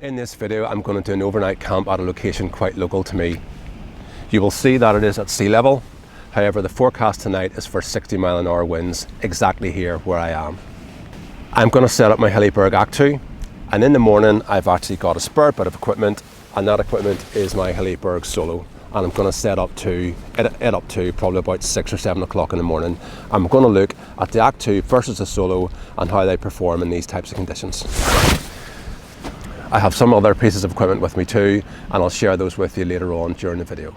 In this video, I'm going to do an overnight camp at a location quite local to me. You will see that it is at sea level. However, the forecast tonight is for 60-mile-an-hour winds exactly here where I am. I'm going to set up my Hilleberg AKTO, and in the morning I've actually got a spare bit of equipment, and that equipment is my Hilleberg Soulo. And I'm going to set up to probably about 6 or 7 o'clock in the morning. I'm going to look at the AKTO versus the Soulo and how they perform in these types of conditions. I have some other pieces of equipment with me too, and I'll share those with you later on during the video.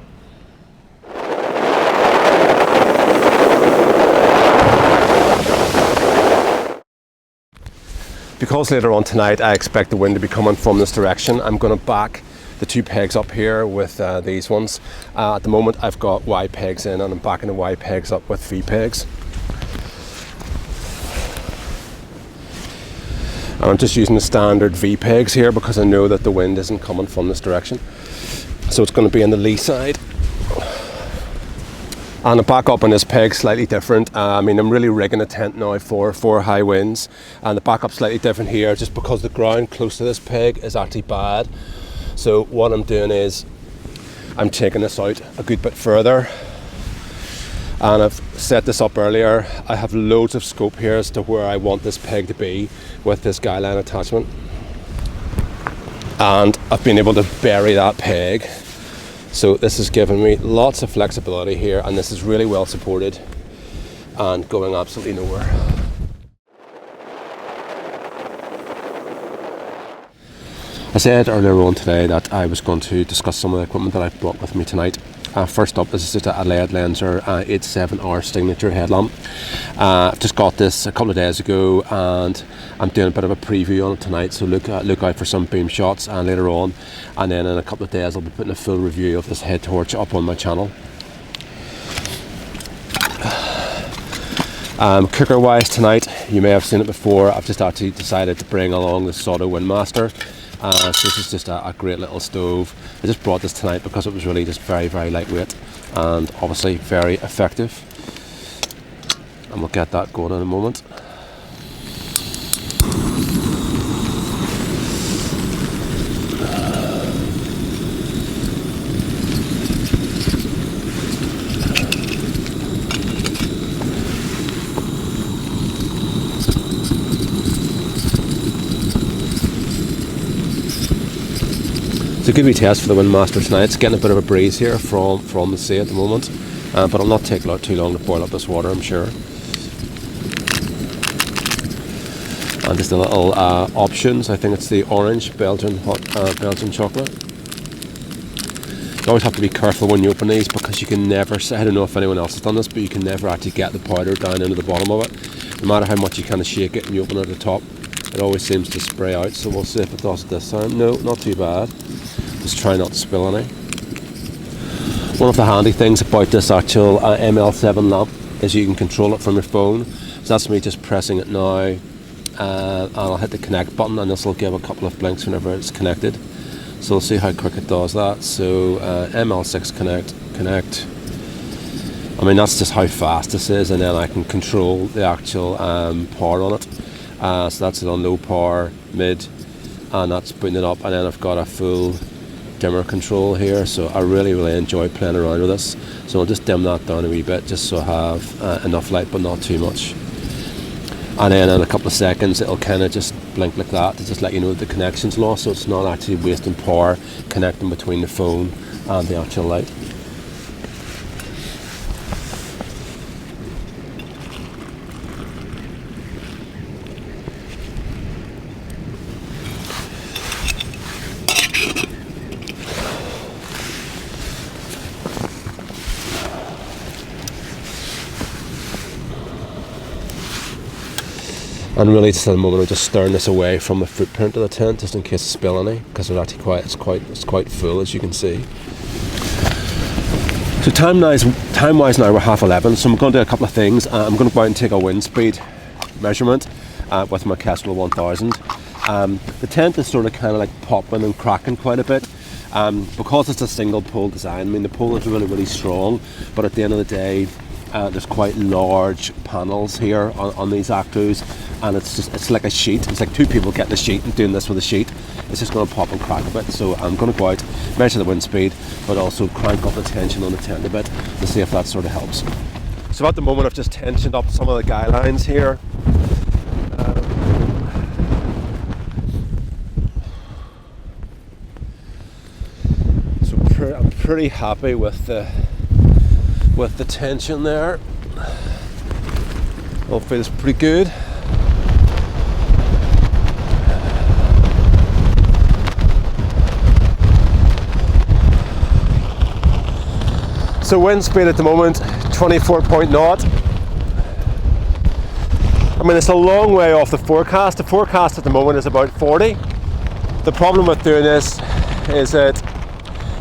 Because later on tonight I expect the wind to be coming from this direction, I'm going to back the two pegs up here with these ones. At the moment I've got Y pegs in, and I'm backing the Y pegs up with V pegs. And I'm just using the standard V pegs here because I know that the wind isn't coming from this direction. So it's going to be on the lee side. And the back up on this peg slightly different. I'm really rigging a tent now for high winds, and the back up slightly different here just because the ground close to this peg is actually bad. So what I'm doing is I'm taking this out a good bit further, and I've set this up earlier. I have loads of scope here as to where I want this peg to be with this guy line attachment, and I've been able to bury that peg. So this has given me lots of flexibility here, and this is really well supported and going absolutely nowhere. I said earlier on today that I was going to discuss some of the equipment that I've brought with me tonight. First up, this is just a LED Lenser 87R signature headlamp. I've just got this a couple of days ago, and I'm doing a bit of a preview on it tonight, so look out for some boom shots later on, and then in a couple of days I'll be putting a full review of this head torch up on my channel. Cooker wise tonight, you may have seen it before, I've just actually decided to bring along the Soulo Windmaster. So this is just a great little stove. I just brought this tonight because it was really just very, very lightweight and obviously very effective. And we'll get that going in a moment. It's a good wee test for the Windmaster tonight. It's getting a bit of a breeze here from the sea at the moment, but it'll not take too long to boil up this water, I'm sure. And just a little options. I think it's the orange Belgian chocolate. You always have to be careful when you open these because you can never, I don't know if anyone else has done this, but you can never actually get the powder down into the bottom of it. No matter how much you kind of shake it and you open it at the top, it always seems to spray out. So we'll see if it does it this time. No, not too bad. Just try not to spill any. One of the handy things about this actual ML7 lamp is you can control it from your phone. So that's me just pressing it now, and I'll hit the connect button, and this will give a couple of blinks whenever it's connected. So we'll see how quick it does that. So ML6 connect. That's just how fast this is, and then I can control the actual power on it. So that's it on low power, mid, and that's putting it up, and then I've got a full dimmer control here, so I really enjoy playing around with this. So I'll just dim that down a wee bit just so I have enough light but not too much, and then in a couple of seconds it'll kind of just blink like that to just let you know that the connection's lost, so it's not actually wasting power connecting between the phone and the actual light. And really just at the moment I'm just stirring this away from the footprint of the tent just in case I spill any, because it's actually quite full, as you can see. So time-wise now we're 11:30, so I'm going to do a couple of things. I'm going to go out and take a wind speed measurement with my Kestrel 1000. The tent is sort of kind of like popping and cracking quite a bit. Because it's a single pole design, the pole is really strong, but at the end of the day There's quite large panels here on these AKTOs, and it's like a sheet. It's like two people getting a sheet and doing this with a sheet. It's just going to pop and crack a bit. So I'm going to go out, measure the wind speed, but also crank up the tension on the tent a bit to see if that sort of helps. So at the moment I've just tensioned up some of the guy lines here. I'm pretty happy with the tension there. All feels pretty good. So wind speed at the moment 24 knot. I mean, it's a long way off the forecast. The forecast at the moment is about 40. The problem with doing this is that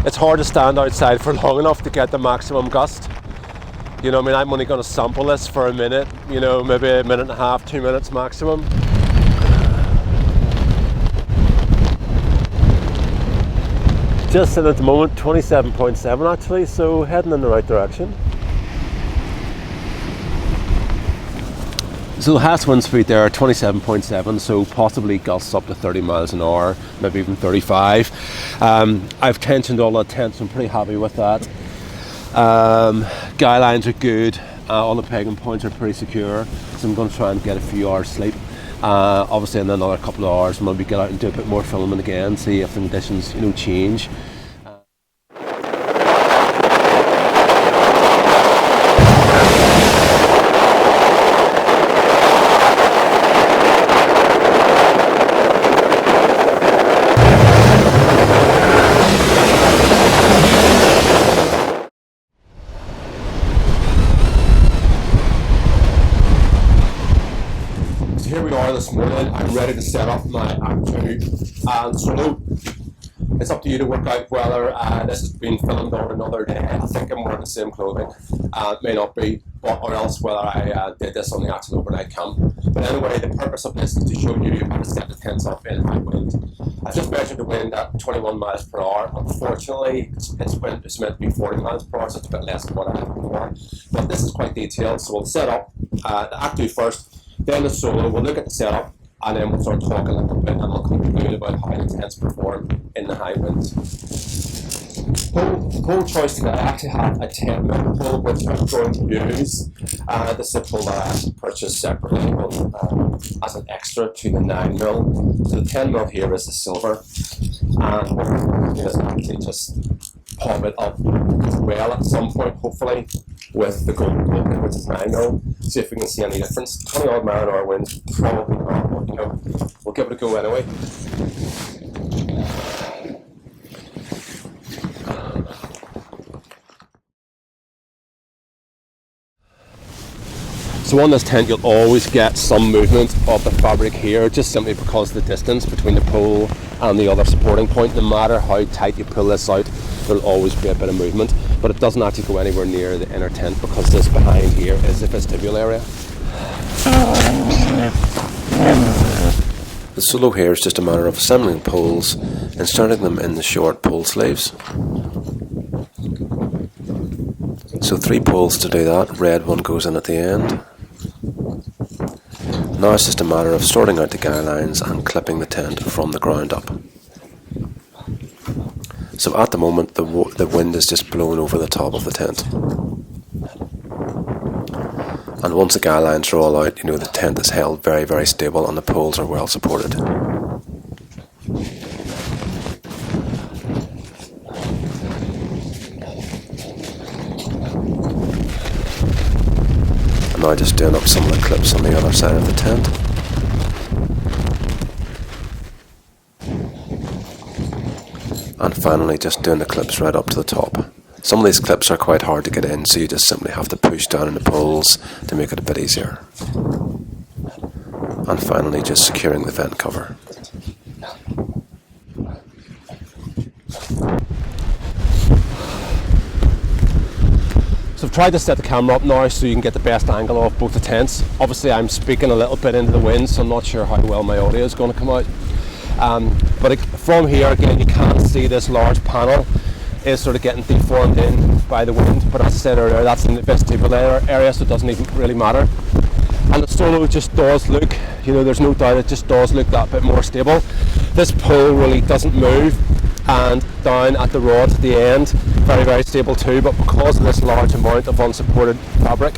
it's hard to stand outside for long enough to get the maximum gust. You know, I mean, I'm only going to sample this for a minute, you know, maybe a minute and a half, 2 minutes maximum. Just at the moment 27.7 actually, so heading in the right direction. So the highest wind speed there, 27.7, so possibly gusts up to 30 miles an hour, maybe even 35. I've tensioned all that tent, so I'm pretty happy with that. Guy lines are good, all the pegging points are pretty secure, so I'm going to try and get a few hours sleep. Obviously in another couple of hours maybe get out and do a bit more filming again, see if the conditions, you know, change. Here we are this morning. I'm ready to set up my AKTO and Soulo. It's up to you to work out whether this has been filmed on another day. I think I'm wearing the same clothing. It may not be, or else whether I did this on the actual overnight camp. But anyway, the purpose of this is to show you how to set the tents up in high wind. I just measured the wind at 21 miles per hour. Unfortunately, it's meant to be 40 miles per hour, so it's a bit less than what I had before. But this is quite detailed, so we'll set up the AKTO first. Then the Soulo, we'll look at the setup, and then we'll start talking a little bit, and we'll conclude about how the tents perform in the high winds. Pole choice today, I actually have a 10mm pole which I'm going to use. This is a pole that I actually purchased separately as an extra to the 9mm. So the 10mm here is the silver, and what I'm going to do is actually just pop it up as well at some point, hopefully, with the gold plate, which is 9mm. See if we can see any difference. 20 odd mile an hour winds, probably not, but you know, we'll give it a go anyway. So on this tent you'll always get some movement of the fabric here, just simply because of the distance between the pole and the other supporting point. No matter how tight you pull this out, there'll always be a bit of movement, but it doesn't actually go anywhere near the inner tent because this behind here is the vestibule area. The Soulo here is just a matter of assembling poles, inserting them in the short pole sleeves. So 3 poles to do that, red one goes in at the end. Now it's just a matter of sorting out the guy lines and clipping the tent from the ground up. So at the moment the wind is just blowing over the top of the tent. And once the guy lines are all out, you know, the tent is held very, very stable and the poles are well supported. And now just doing up some of the clips on the other side of the tent. And finally just doing the clips right up to the top. Some of these clips are quite hard to get in, so you just simply have to push down on the poles to make it a bit easier. And finally just securing the vent cover. So I've tried to set the camera up now so you can get the best angle of both the tents. Obviously I'm speaking a little bit into the wind, so I'm not sure how well my audio is going to come out. But from here again you can see this large panel. is sort of getting deformed in by the wind, but as I said earlier, that's in the vestibular area, so it doesn't even really matter. And the Soulo just does look, you know, there's no doubt it just does look that bit more stable. This pole really doesn't move, and down at the rod at the end, very, very stable too, but because of this large amount of unsupported fabric,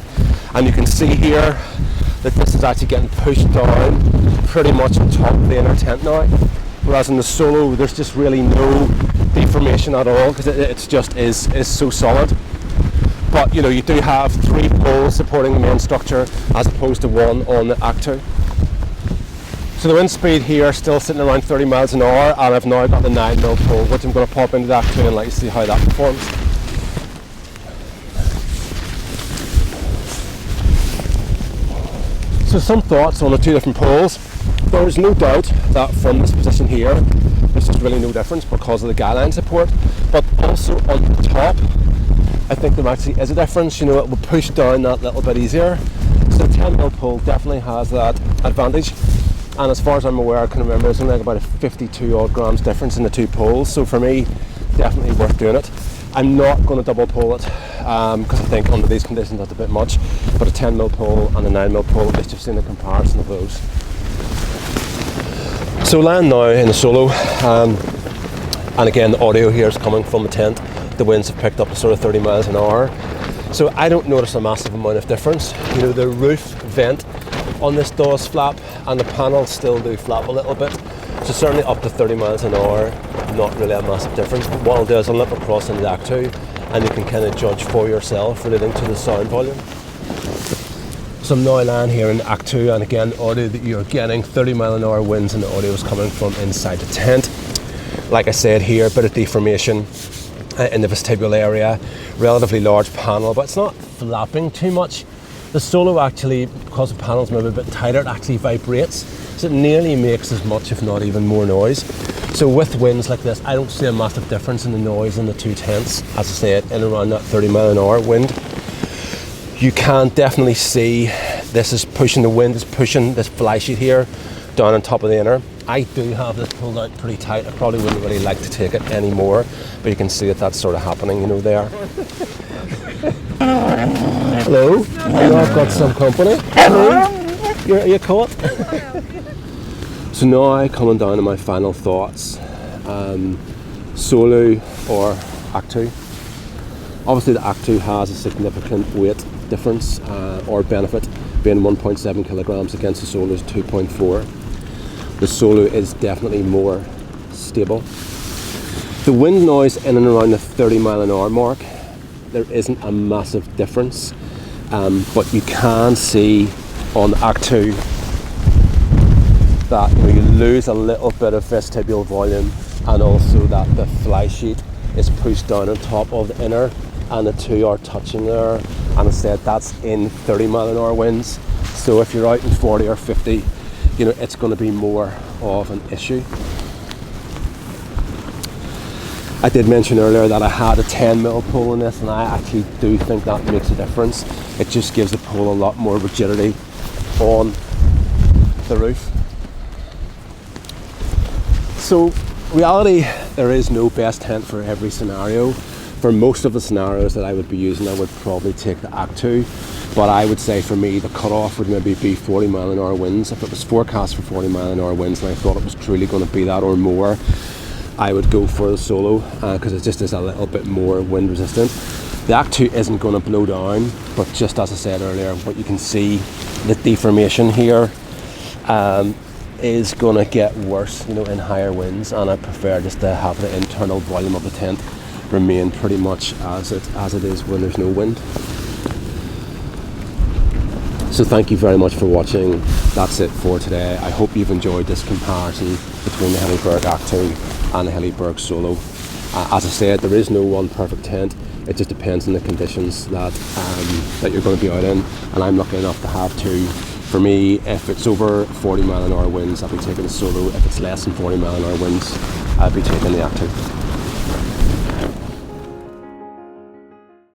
and you can see here that this is actually getting pushed down pretty much on top of the inner tent now, whereas in the Soulo there's just really no deformation at all, because it just is so solid. But you know, you do have 3 poles supporting the main structure as opposed to 1 on the AKTO. So the wind speed here is still sitting around 30 miles an hour, and I've now got the 9mm pole, which I'm going to pop into the AKTO and let you see how that performs. So some thoughts on the 2 different poles. There is no doubt that from this position here, there's just really no difference because of the guy line support, but also on the top, I think there actually is a difference. You know, it will push down that little bit easier. So the 10mm pole definitely has that advantage. And as far as I'm aware, I can remember there's only like about a 52 odd grams difference in the 2 poles. So for me, definitely worth doing it. I'm not going to double pole it because I think under these conditions that's a bit much. But a 10mm pole and a 9mm pole, let's just see a comparison of those. So land now in the Soulo, and again the audio here is coming from the tent. The winds have picked up to sort of 30 miles an hour. So I don't notice a massive amount of difference. You know, the roof vent on this does flap and the panels still do flap a little bit. So certainly up to 30 miles an hour, not really a massive difference. But what I'll do is I'll nip across into the AKTO and you can kind of judge for yourself relating to the sound volume. So I'm now lying here in the AKTO, and again audio that you're getting 30 mile an hour winds, and the audio is coming from inside the tent. Like I said here, a bit of deformation in the vestibule area, relatively large panel, but it's not flapping too much. The Soulo actually, because the panels move a bit tighter, it actually vibrates, so it nearly makes as much, if not even more noise. So with winds like this, I don't see a massive difference in the noise in the 2 tents, as I said, in around that 30 mile an hour wind. You can definitely see this is pushing, the wind is pushing this fly sheet here down on top of the inner. I do have this pulled out pretty tight. I probably wouldn't really like to take it anymore, but you can see that that's sort of happening, you know, there. Hello? I know I've got some company. Hello? You're caught? So now coming down to my final thoughts. Soulo or AKTO. Obviously the AKTO has a significant weight difference or benefit, being 1.7 kilograms against the Soulo's 2.4. The Soulo is definitely more stable. The wind noise in and around the 30 mile an hour mark, there isn't a massive difference, but you can see on the AKTO that you lose a little bit of vestibule volume, and also that the fly sheet is pushed down on top of the inner, and the 2 are touching there. And I said that's in 30 mile an hour winds, so if you're out in 40 or 50, you know, it's going to be more of an issue. I did mention earlier that I had a 10mm pole in this, and I actually do think that makes a difference. It just gives the pole a lot more rigidity on the roof. So reality, there is no best tent for every scenario. For most of the scenarios that I would be using, I would probably take the AKTO, but I would say for me the cutoff would maybe be 40 mile an hour winds. If it was forecast for 40 mile an hour winds and I thought it was truly going to be that or more, I would go for the Soulo because it just is a little bit more wind resistant. The AKTO isn't going to blow down, but just as I said earlier, what you can see, the deformation here is going to get worse, you know, in higher winds, and I prefer just to have the internal volume of the tent remain pretty much as it is when there's no wind. So thank you very much for watching. That's it for today. I hope you've enjoyed this comparison between the Hilleberg AKTO and the Hilleberg Soulo. As I said, there is no one perfect tent. It just depends on the conditions that you're going to be out in, and I'm lucky enough to have 2. For me, if it's over 40 mile an hour winds, I'll be taking the Soulo. If it's less than 40 mile an hour winds, I'll be taking the AKTO.